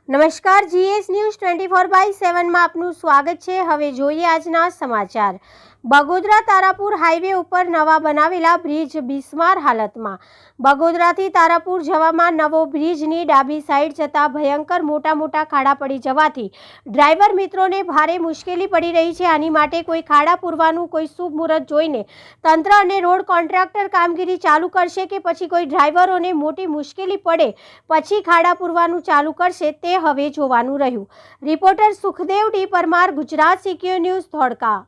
નમસ્કાર, GS news 24/7 માં આપનું સ્વાગત છે। હવે જોઈએ આજના સમાચાર। બગોદરા તારાપુર હાઈવે ઉપર નવા બનાવેલા બ્રિજ બિસ્માર હાલતમાં। બગોદરાથી તારાપુર જવામાં નવો બ્રિજની ડાબી સાઈડ જતા ભયંકર મોટા ખાડા પડી જવાથી ડ્રાઈવર મિત્રોને ભારે મુશ્કેલી પડી રહી છે। આની માટે કોઈ ખાડા પૂરવાનું કોઈ શુભ મુહૂર્ત જોઈને તંત્ર અને રોડ કોન્ટ્રાક્ટર કામગીરી ચાલુ કરશે કે પછી કોઈ ડ્રાઈવરોને મોટી મુશ્કેલી પડે પછી ખાડા પૂરવાનું ચાલુ કરશે તે હવે જોવાનું રહ્યું। Reporter Sukhdev D Parmar, Gujarat secure news, Dholka.